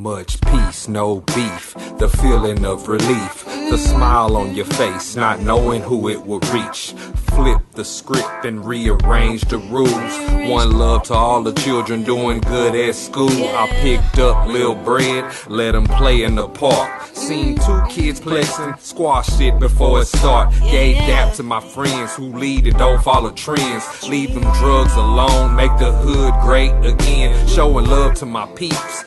Much peace, no beef, the feeling of relief, the smile on your face, not knowing who it will reach. Flip the script and rearrange the rules. One love to all the children doing good at school. I picked up Lil Bread, let them play in the park. Seen 2 kids flexing, squash it before it start. Gave dap to my friends who lead and don't follow trends. Leave them drugs alone, make the hood great again. Showing love to my peeps.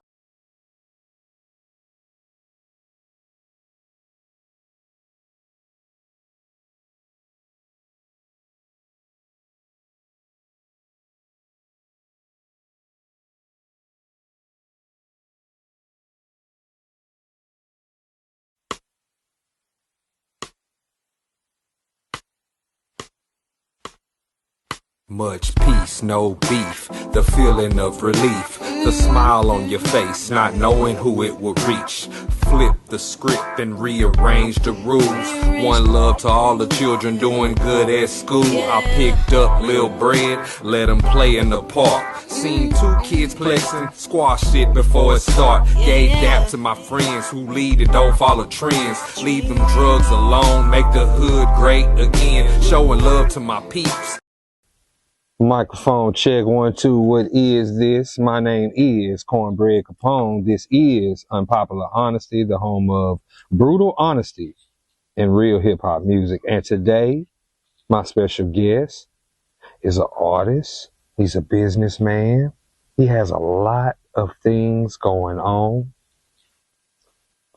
Much peace, no beef, the feeling of relief, the smile on your face, not knowing who it will reach. Flip the script and rearrange the rules. One love to all the children doing good at school. I picked up Lil Bread, let them play in the park. Seen 2 kids flexing, squash it before it start. Gave dap to my friends who lead and don't follow trends. Leave them drugs alone, make the hood great again. Showing love to my peeps. Microphone check 1 2. What is this? My name is Cornbread Capone. This is Unpopular Honesty, the home of brutal honesty and real hip hop music. And today, my special guest is an artist. He's a businessman. He has a lot of things going on.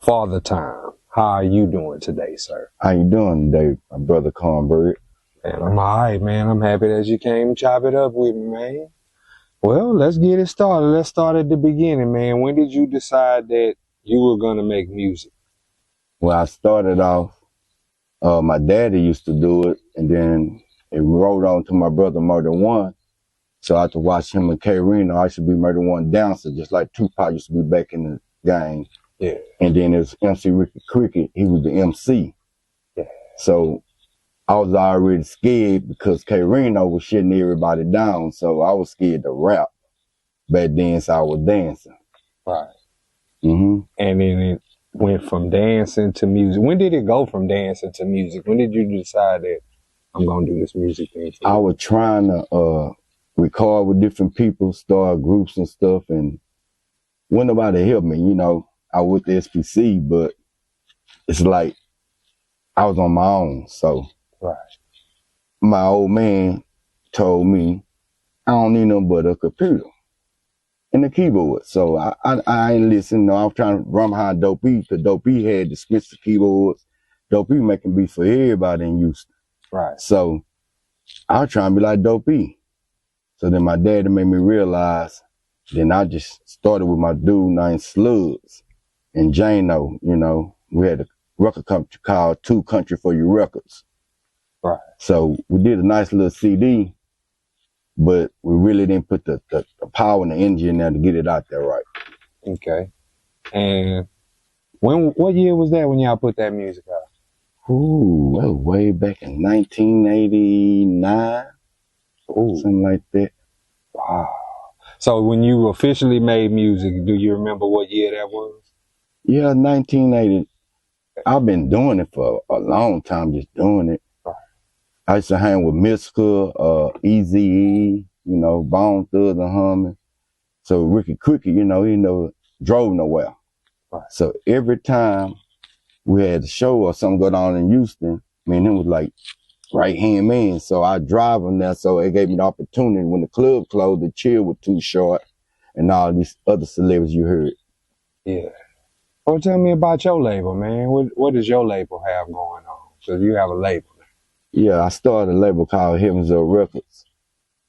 Fathertime. How are you doing today, sir? How you doing today, my brother Cornbread? And I'm all right, man. I'm happy that you came and chop it up with me, man. Well, let's get it started. Let's start at the beginning, man. When did you decide that you were going to make music? Well, I started off, my daddy used to do it, and then it rolled on to my brother Murder One. So I had to watch him and K Reno. I used to be Murder One dancer, just like Tupac used to be back in the game. Yeah. And then there's MC Ricky Cricket. He was the MC. Yeah. So I was already scared because K Reno was shutting everybody down. So I was scared to rap back then, so I was dancing. Right. Mm-hmm. And then it went from dancing to music. When did it go from dancing to music? When did you decide that I'm going to do this music thing? I was trying to record with different people, start groups and stuff, and wasn't nobody help me. You know, I was with the SPC, but it's like I was on my own. So right. My old man told me I don't need nothing but a computer and a keyboard. So I ain't listening. No, I was trying to run behind Dope E because Dope E had expensive keyboards. Dope E making beats for everybody in Houston. Right. So I was trying to be like Dope E. So then my daddy made me realize. Then I just started with my dude named Slugs and Jano. You know, we had a record company called 2 Country for You Records. Right. So we did a nice little CD, but we really didn't put the power and the energy in there to get it out there right. Okay. And what year was that when y'all put that music out? Ooh, that was way back in 1989. Ooh. Something like that. Wow. So when you officially made music, do you remember what year that was? Yeah, 1980. I've been doing it for a long time, just doing it. I used to hang with Mystical, Eazy-E, you know, Bone Thugs and Humming. So Ricky Cricket, you know, he never drove nowhere. Right. So every time we had a show or something going on in Houston, me and him was like right-hand man. So I drive him there. So it gave me the opportunity when the club closed, the chill was too short and all these other celebrities you heard. Yeah. Well, tell me about your label, man. What does your label have going on? Because you have a label. Yeah, I started a label called Heavens Up Records,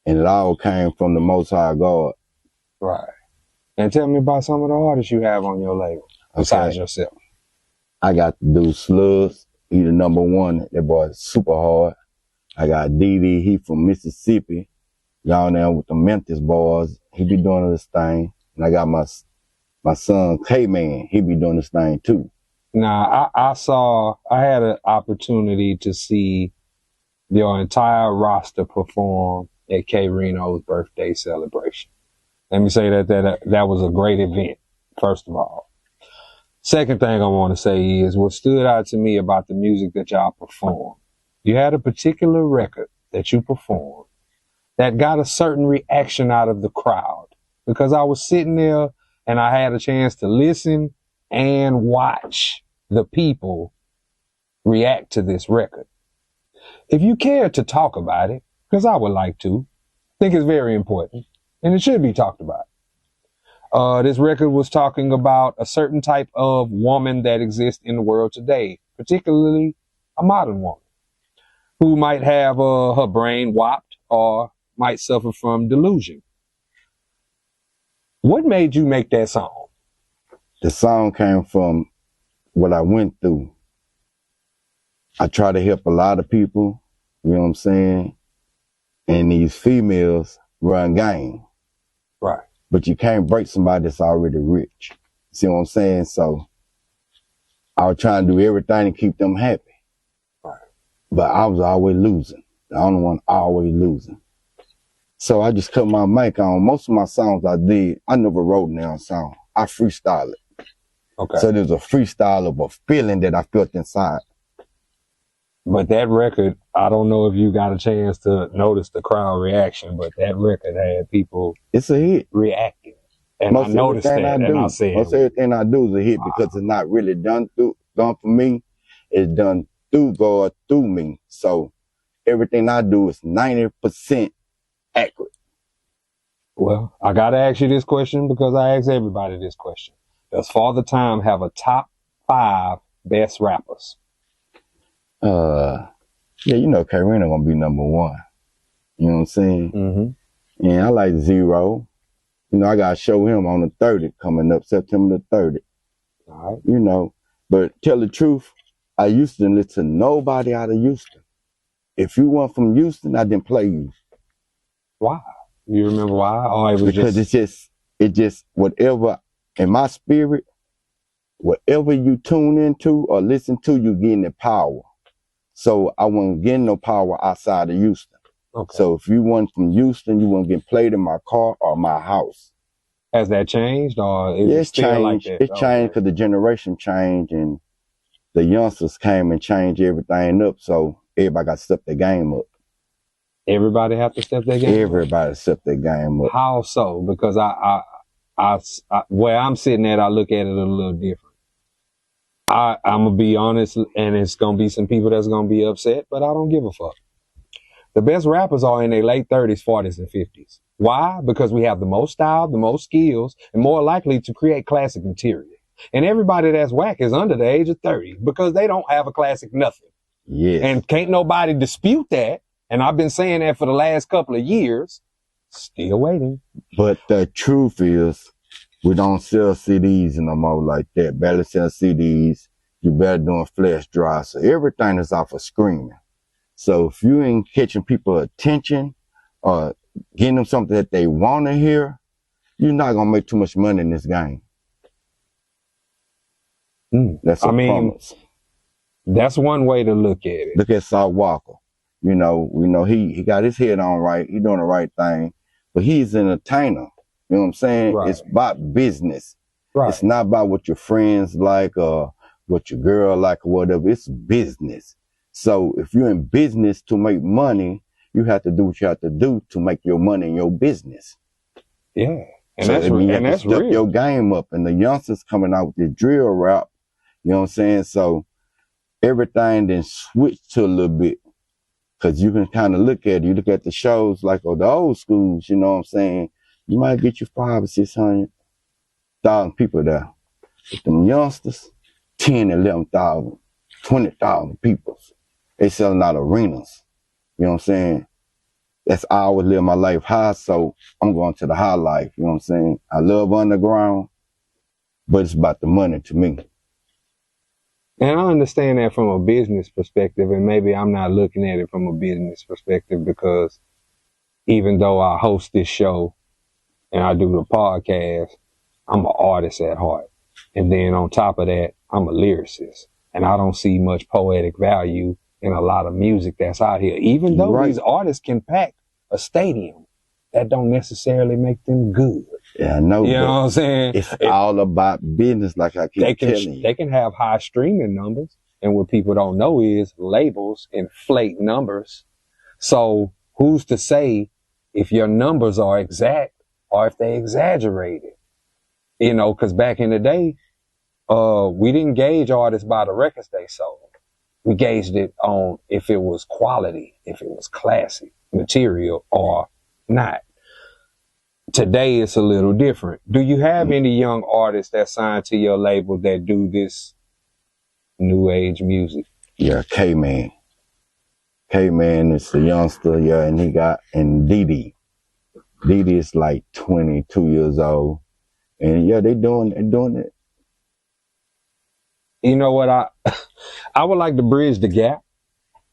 and it all came from the Most High God. Right. And tell me about some of the artists you have on your label, besides yourself. I got to do Slugs, he the #1, that boy is super hard. I got DD, he from Mississippi, down there with the Memphis boys, he be doing this thing. And I got my son K-Man, he be doing this thing too. Now, I had an opportunity to see your entire roster perform at K Reno's birthday celebration. Let me say that was a great event first of all. Second thing I want to say is what stood out to me about the music that y'all performed. You had a particular record that you performed that got a certain reaction out of the crowd, because I was sitting there and I had a chance to listen and watch the people react to this record. If you care to talk about it, because I would like to, I think it's very important and it should be talked about. This record was talking about a certain type of woman that exists in the world today, particularly a modern woman who might have her brain whopped or might suffer from delusion. What made you make that song? The song came from what I went through. I try to help a lot of people, you know what I'm saying? And these females run game. Right. But you can't break somebody that's already rich. See what I'm saying? So I was trying to do everything to keep them happy. Right. But I was always losing. The only one always losing. So I just cut my mic on. Most of my songs I did, I never wrote down a song. I freestyle it. Okay. So there's a freestyle of a feeling that I felt inside. But that record, I don't know if you got a chance to notice the crowd reaction, but that record had people It's a hit. reacting. And Most I noticed that, and I said, most everything I do is a hit because it's not really done for me. It's done through God, through me. So everything I do is 90% accurate. well, I got to ask you this question because I ask everybody this question. Does Fathertime have a top 5 best rappers? Yeah, you know, Karina gonna be number 1. You know what I'm saying? Mm-hmm. And I like Zero. You know, I gotta show him on the 30th coming up, September the 30th. All right. You know, but tell the truth, I used to listen to nobody out of Houston. If you weren't from Houston, I didn't play you. Why? You remember why? Or it was Because it just whatever in my spirit, whatever you tune into or listen to, you getting the power. So I wasn't getting no power outside of Houston. Okay. So if you weren't from Houston, you wouldn't get played in my car or my house. Has that changed, or is it It's still changed. like that? It's changed because the generation changed and the youngsters came and changed everything up. So everybody got to step their game up. Everybody have to step their game up? Everybody step their game up. How so? Because I where I'm sitting at, I look at it a little different. I'm gonna be honest, and it's gonna be some people that's gonna be upset, but I don't give a fuck. The best rappers are in their late 30s, 40s, and 50s. Why? Because we have the most style, the most skills, and more likely to create classic material. And everybody that's whack is under the age of 30 because they don't have a classic nothing. Yes. And can't nobody dispute that. And I've been saying that for the last couple of years. Still waiting. But the truth is, we don't sell CDs no more like that. Barely sell CDs. You better doing flash drives. So everything is off of screaming. So if you ain't catching people's attention or getting them something that they want to hear, you're not going to make too much money in this game. That's a promise. That's one way to look at it. Look at Saul Walker. You know, he got his head on right. He doing the right thing. But he's an entertainer. You know what I'm saying? Right. It's about business. Right. It's not about what your friends like or what your girl like or whatever. It's business. So if you're in business to make money, you have to do what you have to do to make your money in your business. Yeah. And so that's step real. your game up. And the youngsters coming out with the drill rap, you know what I'm saying? So everything then switched to a little bit. Cause you can kind of look at it. You look at the shows like the old schools, you know what I'm saying? You might get you 500,000 or 600,000 people there. But them youngsters, 10, 11,000, 20,000 people. They selling out arenas. You know what I'm saying? That's I always live my life high, so I'm going to the high life. You know what I'm saying? I love underground, but it's about the money to me. And I understand that from a business perspective, and maybe I'm not looking at it from a business perspective because even though I host this show and I do the podcast, I'm an artist at heart. And then on top of that, I'm a lyricist. And I don't see much poetic value in a lot of music that's out here. Even though these artists can pack a stadium, that don't necessarily make them good. Yeah, I know. You know what I'm saying? It's all about business, like I keep telling you. They can have high streaming numbers, and what people don't know is labels inflate numbers. So who's to say if your numbers are exact or if they exaggerated? You know, because back in the day, we didn't gauge artists by the records they sold. We gauged it on if it was quality, if it was classic material or not. Today it's a little different. Do you have any young artists that sign to your label that do this new age music? Yeah, K-Man. K-Man is a youngster, yeah, and Didi. Didi is like 22 years old. And yeah, they're doing it. You know what? I would like to bridge the gap.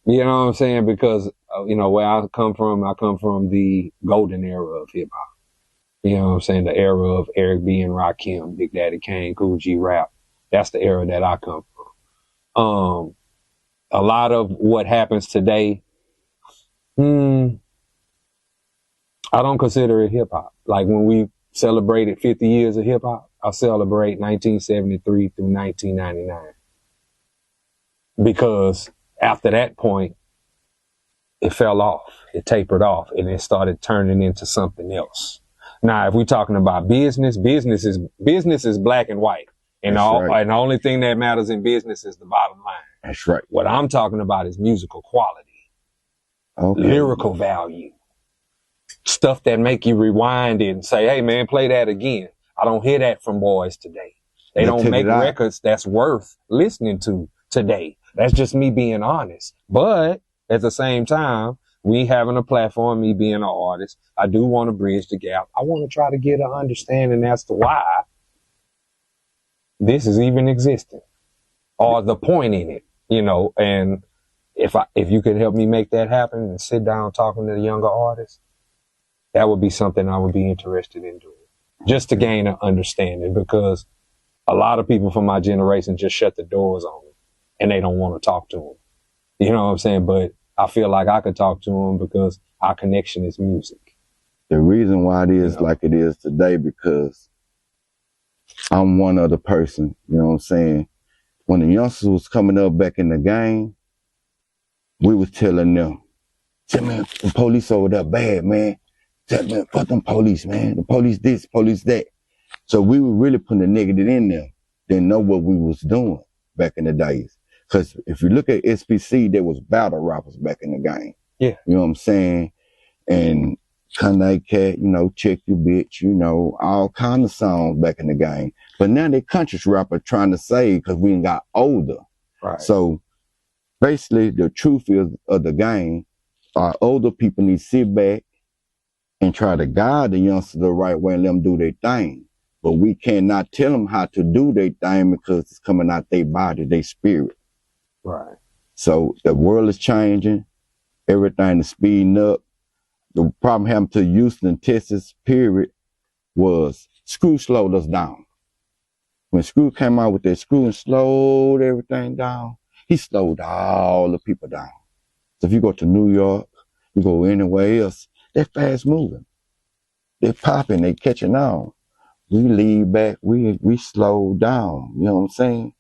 You know what I'm saying? Because, you know, where I come from the golden era of hip hop. You know what I'm saying? The era of Eric B. and Rakim, Big Daddy Kane, Cool G Rap. That's the era that I come from. A lot of what happens today, I don't consider it hip hop. Like when we celebrated 50 years of hip hop, I celebrate 1973 through 1999. Because after that point, it fell off, it tapered off, and it started turning into something else. Now, if we're talking about business is black and white. And, and the only thing that matters in business is the bottom line. That's right. What I'm talking about is musical quality, lyrical value, stuff that make you rewind it and say, hey, man, play that again. I don't hear that from boys today. They don't make records that's worth listening to today. That's just me being honest. But at the same time, we having a platform, me being an artist, I do want to bridge the gap. I want to try to get an understanding as to why this is even existing or the point in it, you know. And if you could help me make that happen and sit down talking to the younger artists, that would be something I would be interested in doing just to gain an understanding, because a lot of people from my generation just shut the doors on them and they don't want to talk to them. You know what I'm saying? But I feel like I could talk to them because our connection is music. The reason why it is like it is today, because I'm one other person, you know what I'm saying? When the youngsters was coming up back in the game, we was telling them, man, the police over there bad, man. Tell man, fuck them police, man. The police this, police that. So we were really putting the negative in there. Didn't know what we was doing back in the days. Because if you look at SPC, there was battle rappers back in the game. Yeah. You know what I'm saying? And Kanye Cat, you know, Check Your Bitch, you know, all kind of songs back in the game. But now they country rapper trying to say, because we got older. Right. So basically the truth is of the game, our older people need to sit back and try to guide the youngsters the right way and let them do their thing. But we cannot tell them how to do their thing because it's coming out their body, their spirit. Right. So the world is changing. Everything is speeding up. The problem happened to Houston, Texas, period, was Screw slowed us down. When Screw came out with that Screw and slowed everything down, he slowed all the people down. So if you go to New York, you go anywhere else, they're fast moving. They're popping, they catching on. We lead back, we slow down, you know what I'm saying?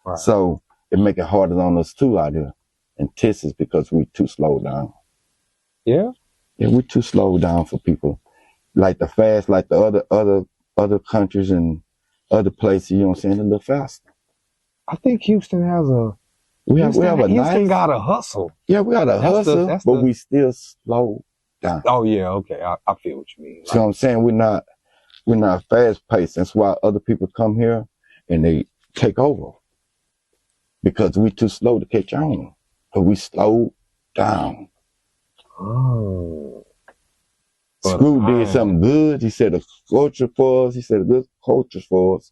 Right. So it make it harder on us too out here in Texas because we too slow down. Yeah? Yeah, we're too slow down for people. Like the fast, like the other countries and other places, you know what I'm saying, a little faster. I think Houston has Houston got a hustle. Yeah, we got a hustle, but we still slow down. Oh yeah, okay. I feel what you mean. See what I'm saying? We're not fast paced. That's why other people come here and they take over. Because we too slow to catch on. But we slow down. Oh. Screw did something good. He said a culture for us. He said a good culture for us.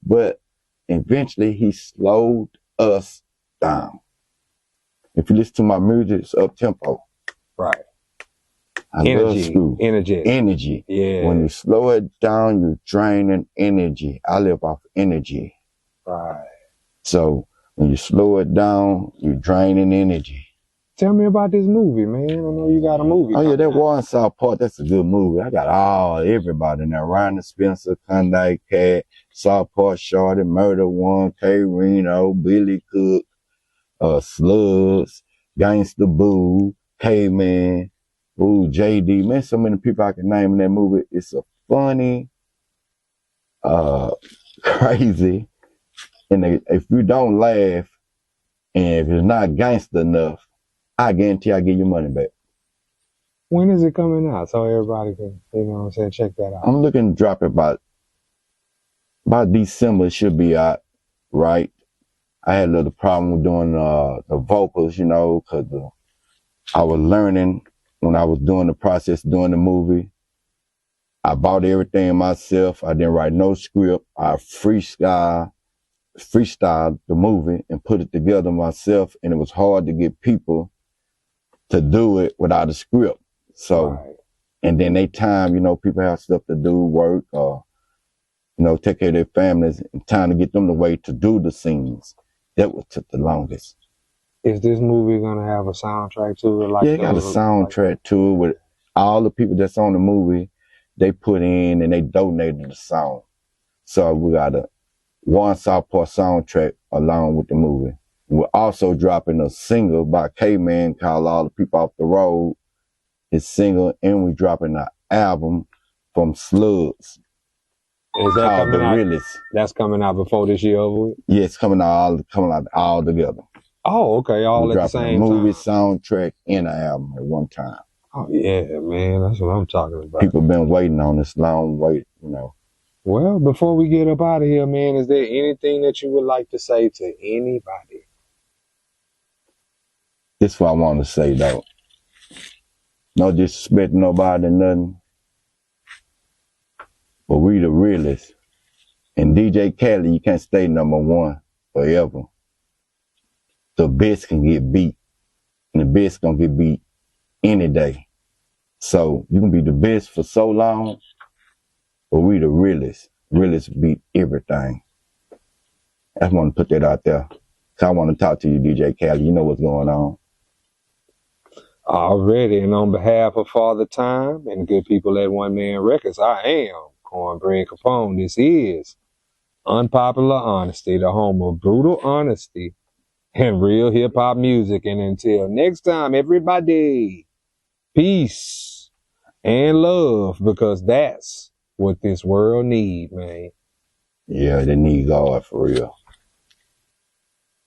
But eventually he slowed us down. If you listen to my music, it's up tempo. Right. I love Screw. Energy. Yeah. When you slow it down, you're draining energy. I live off energy. Right. So when you slow it down, you're draining energy. Tell me about this movie, man. I know you got a movie. Oh yeah, coming that out. War in Southport, that's a good movie. I got everybody in there. Ryan Spencer, Klondike Cat, Southport Shorty, Murder One, K Reno, Billy Cook, Slugs, Gangsta Boo, K-Man, JD. Man, so many people I can name in that movie. It's a funny, crazy, and if you don't laugh, and if it's not gangster enough, I guarantee I give you money back. When is it coming out? So everybody can, you know what I'm saying, check that out. I'm looking to drop it by December. It should be out, right? I had a little problem with doing the vocals, you know, because I was learning when I was doing the process, doing the movie. I bought everything myself. I didn't write no script. I freestyled the movie and put it together myself, and it was hard to get people to do it without a script. So, Right. and then they time, you know, people have stuff to do, work, or, you know, take care of their families, and time to get them the way to do the scenes. That what took the longest. Is this movie gonna have a soundtrack to it? Like Yeah, it got a soundtrack to it with all the people that's on the movie. They put in and they donated the song. So we got a War in Southport soundtrack along with the movie. We're also dropping a single by K-Man called All the People Off the Road. His single, and we dropping an album from Slugs. Is that called coming The out? Realest. That's coming out before this year over with? Yeah, it's coming out all together. Oh, okay, all We're at the dropping same a movie, time. soundtrack, and an album at one time. Oh yeah, man, that's what I'm talking about. People been waiting on this long wait, you know. Well, before we get up out of here, man, is there anything that you would like to say to anybody? This is what I want to say though. No disrespect to nobody, nothing. But we the realest. And DJ Khaled, you can't stay number one forever. The best can get beat. And the best gonna get beat any day. So you can be the best for so long, but we the realest. Realest beat everything. I just want to put that out there. So I want to talk to you, DJ Khaled. You know what's going on. Already, and on behalf of Fathertime and good people at One Man Records, I am Cornbread Capone. This is Unpopular Honesty, the home of brutal honesty and real hip-hop music. And until next time, everybody, peace and love, because that's what this world needs, man. Yeah, they need God for real.